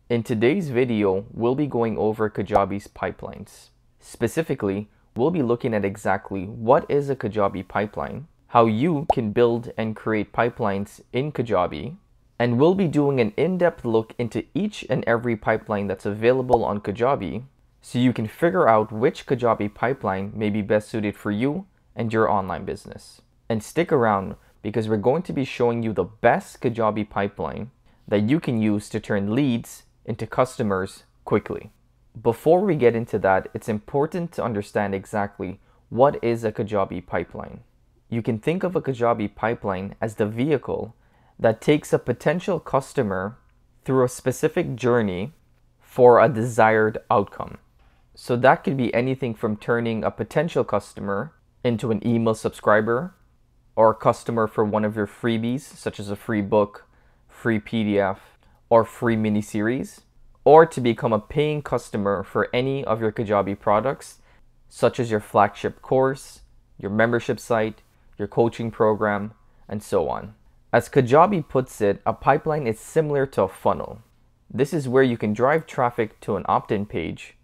In today's video, we'll be going over Kajabi's pipelines. Specifically, we'll be looking at exactly what is a Kajabi pipeline, how you can build and create pipelines in Kajabi, and we'll be doing an in-depth look into each and every pipeline that's available on Kajabi so you can figure out which Kajabi pipeline may be best suited for you and your online business. And stick around because we're going to be showing you the best Kajabi pipeline that you can use to turn leads into customers quickly. Before we get into that, it's important to understand exactly what is a Kajabi pipeline. You can think of a Kajabi pipeline as the vehicle that takes a potential customer through a specific journey for a desired outcome. So that could be anything from turning a potential customer into an email subscriber or a customer for one of your freebies, such as a free book, free PDF, or free mini-series, or to become a paying customer for any of your Kajabi products, such as your flagship course, your membership site, your coaching program, and so on. As Kajabi puts it, a pipeline is similar to a funnel. This is where you can drive traffic to an opt-in page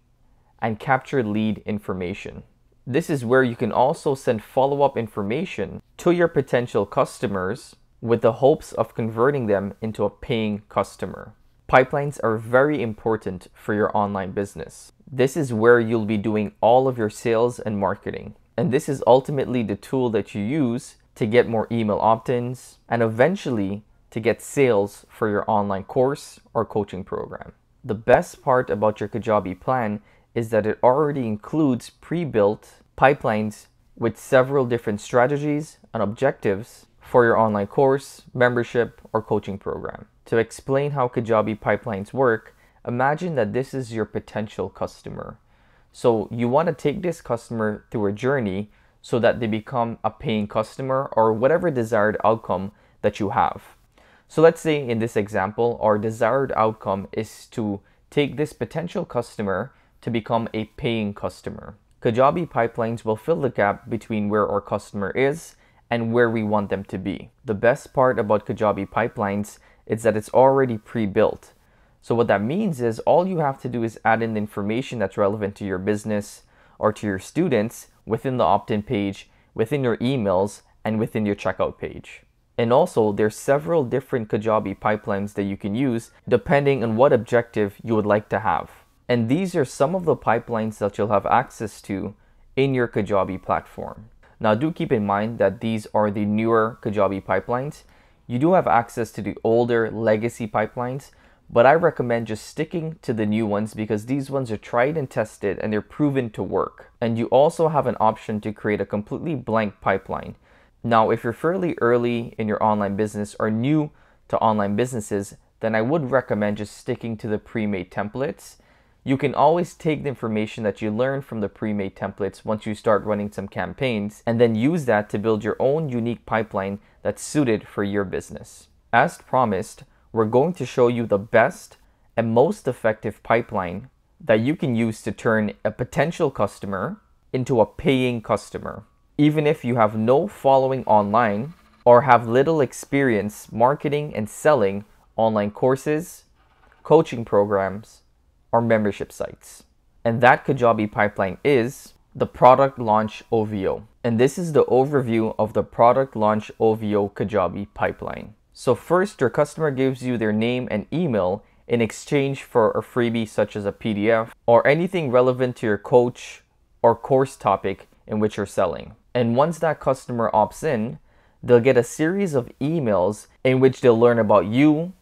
and capture lead information. This is where you can also send follow-up information to your potential customers with the hopes of converting them into a paying customer. Pipelines are very important for your online business. This is where you'll be doing all of your sales and marketing. And this is ultimately the tool that you use to get more email opt-ins and eventually to get sales for your online course or coaching program. The best part about your Kajabi plan is that it already includes pre-built pipelines with several different strategies and objectives for your online course, membership, or coaching program. To explain how Kajabi pipelines work, imagine that this is your potential customer. So you want to take this customer through a journey so that they become a paying customer or whatever desired outcome that you have. So let's say in this example, our desired outcome is to take this potential customer to become a paying customer. Kajabi pipelines will fill the gap between where our customer is and where we want them to be. The best part about Kajabi pipelines is that it's already pre-built. So what that means is all you have to do is add in the information that's relevant to your business or to your students within the opt-in page, within your emails, and within your checkout page. And also, there's several different Kajabi pipelines that you can use depending on what objective you would like to have. And these are some of the pipelines that you'll have access to in your Kajabi platform. Now, do keep in mind that these are the newer Kajabi pipelines. You do have access to the older legacy pipelines, but I recommend just sticking to the new ones because these ones are tried and tested and they're proven to work. And you also have an option to create a completely blank pipeline. Now, if you're fairly early in your online business or new to online businesses, then I would recommend just sticking to the pre-made templates. You can always take the information that you learn from the pre-made templates once you start running some campaigns and then use that to build your own unique pipeline that's suited for your business. As promised, we're going to show you the best and most effective pipeline that you can use to turn a potential customer into a paying customer. Even if you have no following online or have little experience marketing and selling online courses, coaching programs, or membership sites. And that Kajabi pipeline is the Product Launch OVO. And this is the overview of the Product Launch OVO Kajabi pipeline. So first, your customer gives you their name and email in exchange for a freebie such as a PDF or anything relevant to your coach or course topic in which you're selling. And once that customer opts in, they'll get a series of emails in which they'll learn about you,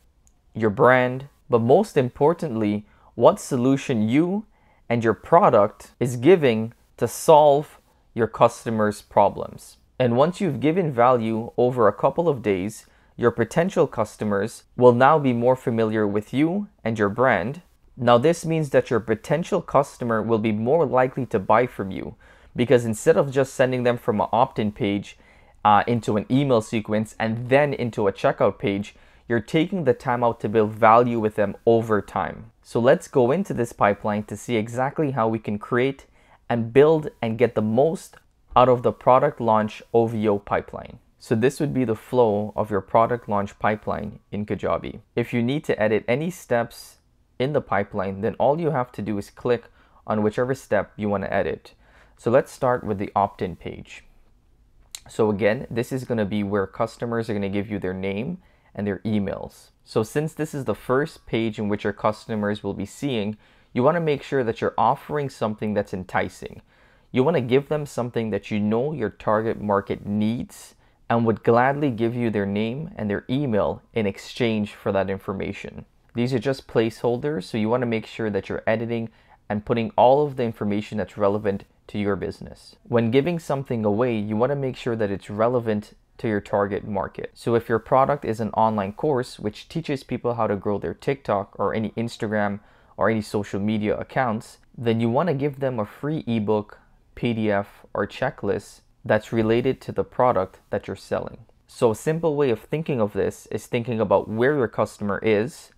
your brand, but most importantly, what solution you and your product is giving to solve your customers' problems. And once you've given value over a couple of days, your potential customers will now be more familiar with you and your brand. Now, this means that your potential customer will be more likely to buy from you because instead of just sending them from an opt-in page into an email sequence and then into a checkout page, you're taking the time out to build value with them over time. So let's go into this pipeline to see exactly how we can create and build and get the most out of the Product Launch OVO pipeline. So this would be the flow of your product launch pipeline in Kajabi. If you need to edit any steps in the pipeline, then all you have to do is click on whichever step you want to edit. So let's start with the opt-in page. So again, this is going to be where customers are going to give you their name and their emails. So since this is the first page in which your customers will be seeing, you want to make sure that you're offering something that's enticing. You want to give them something that you know your target market needs and would gladly give you their name and their email in exchange for that information. These are just placeholders, so you want to make sure that you're editing and putting all of the information that's relevant to your business. When giving something away, you want to make sure that it's relevant to your target market. So if your product is an online course which teaches people how to grow their TikTok or any Instagram or any social media accounts, then you want to give them a free ebook, PDF, or checklist that's related to the product that you're selling. So a simple way of thinking of this is thinking about where your customer is,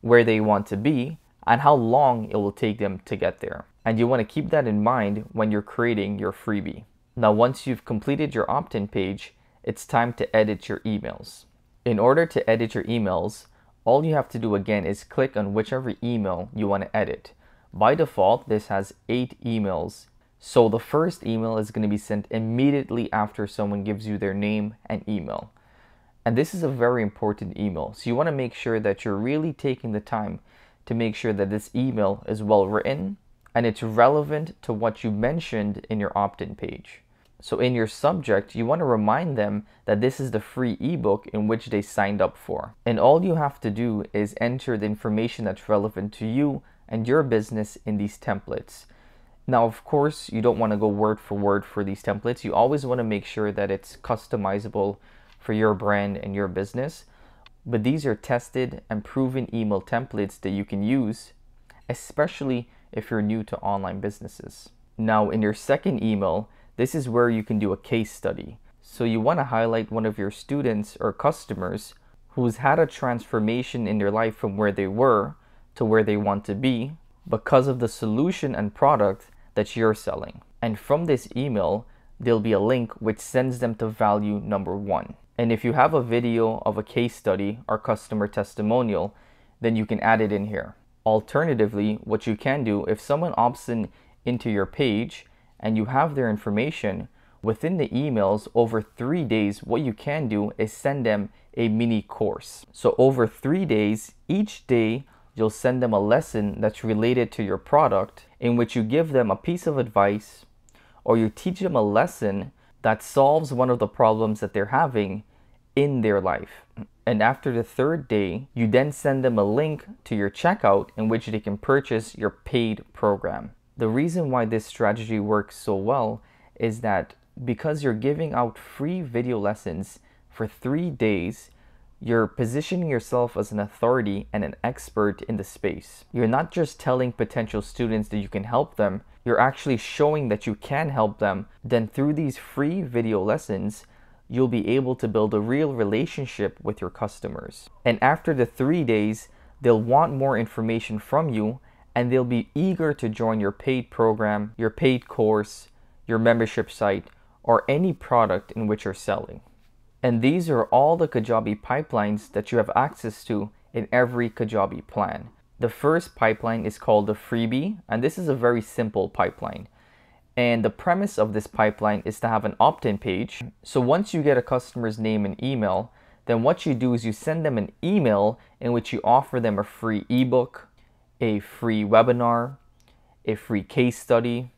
where they want to be, and how long it will take them to get there. And you want to keep that in mind when you're creating your freebie. Now, once you've completed your opt-in page, it's time to edit your emails. In order to edit your emails, all you have to do again is click on whichever email you want to edit. By default, this has 8 emails. So the first email is going to be sent immediately after someone gives you their name and email. And this is a very important email. So you want to make sure that you're really taking the time to make sure that this email is well written and it's relevant to what you mentioned in your opt-in page. So in your subject, you want to remind them that this is the free ebook in which they signed up for. And all you have to do is enter the information that's relevant to you and your business in these templates. Now, of course, you don't want to go word for word for these templates. You always want to make sure that it's customizable for your brand and your business. But these are tested and proven email templates that you can use, especially if you're new to online businesses. Now, in your second email, this is where you can do a case study. So you want to highlight one of your students or customers who's had a transformation in their life from where they were to where they want to be because of the solution and product that you're selling. And from this email, there'll be a link which sends them to value number 1. And if you have a video of a case study or customer testimonial, then you can add it in here. Alternatively, what you can do, if someone opts into your page and you have their information, within the emails over 3 days, what you can do is send them a mini course. So over 3 days, each day, you'll send them a lesson that's related to your product in which you give them a piece of advice or you teach them a lesson that solves one of the problems that they're having in their life. And after the 3rd day, you then send them a link to your checkout in which they can purchase your paid program. The reason why this strategy works so well is that because you're giving out free video lessons for 3 days, you're positioning yourself as an authority and an expert in the space. You're not just telling potential students that you can help them, you're actually showing that you can help them. Then through these free video lessons, you'll be able to build a real relationship with your customers. And after the 3 days, they'll want more information from you and they'll be eager to join your paid program, your paid course, your membership site, or any product in which you're selling. And these are all the Kajabi pipelines that you have access to in every Kajabi plan. The first pipeline is called the Freebie, and this is a very simple pipeline. And the premise of this pipeline is to have an opt-in page. So once you get a customer's name and email, then what you do is you send them an email in which you offer them a free ebook, a free webinar, a free case study,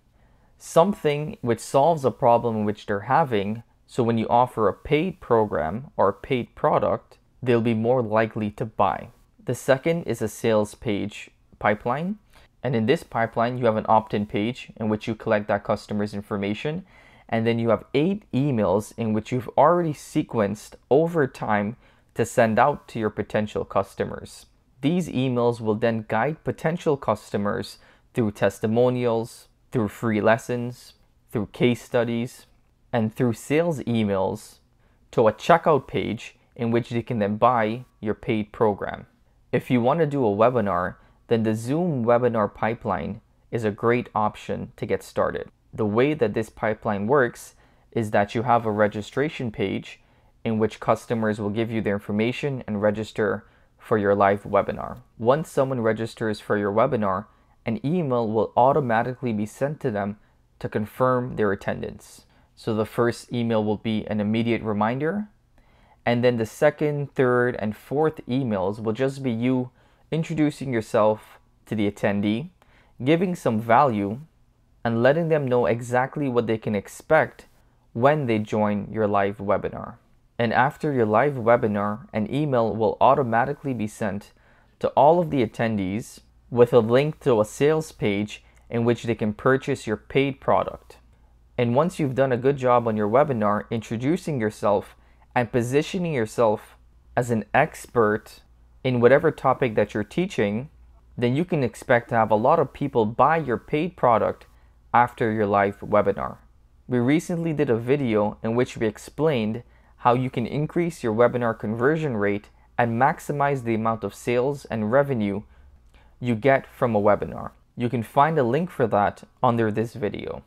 something which solves a problem in which they're having. So when you offer a paid program or a paid product, they'll be more likely to buy. The second is a sales page pipeline. And in this pipeline, you have an opt-in page in which you collect that customer's information. And then you have 8 emails in which you've already sequenced over time to send out to your potential customers. These emails will then guide potential customers through testimonials, through free lessons, through case studies, and through sales emails to a checkout page in which they can then buy your paid program. If you want to do a webinar, then the Zoom webinar pipeline is a great option to get started. The way that this pipeline works is that you have a registration page in which customers will give you their information and register for your live webinar. Once someone registers for your webinar, an email will automatically be sent to them to confirm their attendance. So the first email will be an immediate reminder, and then the second, third, and fourth emails will just be you introducing yourself to the attendee, giving some value, and letting them know exactly what they can expect when they join your live webinar. And after your live webinar, an email will automatically be sent to all of the attendees with a link to a sales page in which they can purchase your paid product. And once you've done a good job on your webinar introducing yourself and positioning yourself as an expert in whatever topic that you're teaching, then you can expect to have a lot of people buy your paid product after your live webinar. We recently did a video in which we explained how you can increase your webinar conversion rate and maximize the amount of sales and revenue you get from a webinar. You can find a link for that under this video.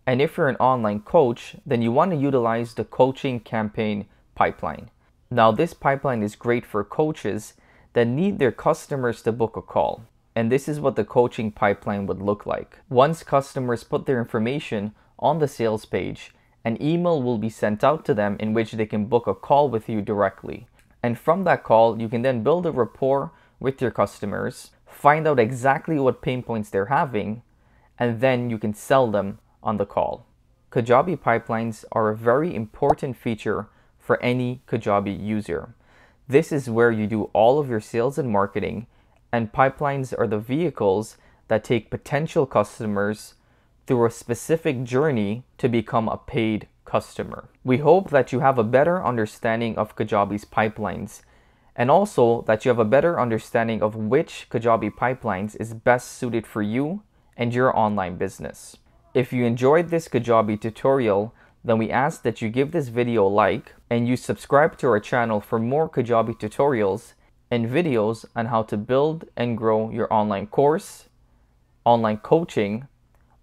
And if you're an online coach, then you want to utilize the coaching campaign pipeline. Now, this pipeline is great for coaches that need their customers to book a call. And this is what the coaching pipeline would look like. Once customers put their information on the sales page, an email will be sent out to them in which they can book a call with you directly. And from that call, you can then build a rapport with your customers, find out exactly what pain points they're having, and then you can sell them on the call. Kajabi pipelines are a very important feature for any Kajabi user. This is where you do all of your sales and marketing, and pipelines are the vehicles that take potential customers through a specific journey to become a paid customer. We hope that you have a better understanding of Kajabi's pipelines, and also that you have a better understanding of which Kajabi pipelines is best suited for you and your online business. If you enjoyed this Kajabi tutorial, then we ask that you give this video a like and you subscribe to our channel for more Kajabi tutorials and videos on how to build and grow your online course, online coaching,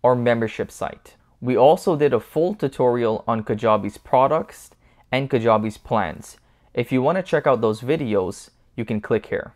or membership site. We also did a full tutorial on Kajabi's products and Kajabi's plans. If you want to check out those videos, you can click here.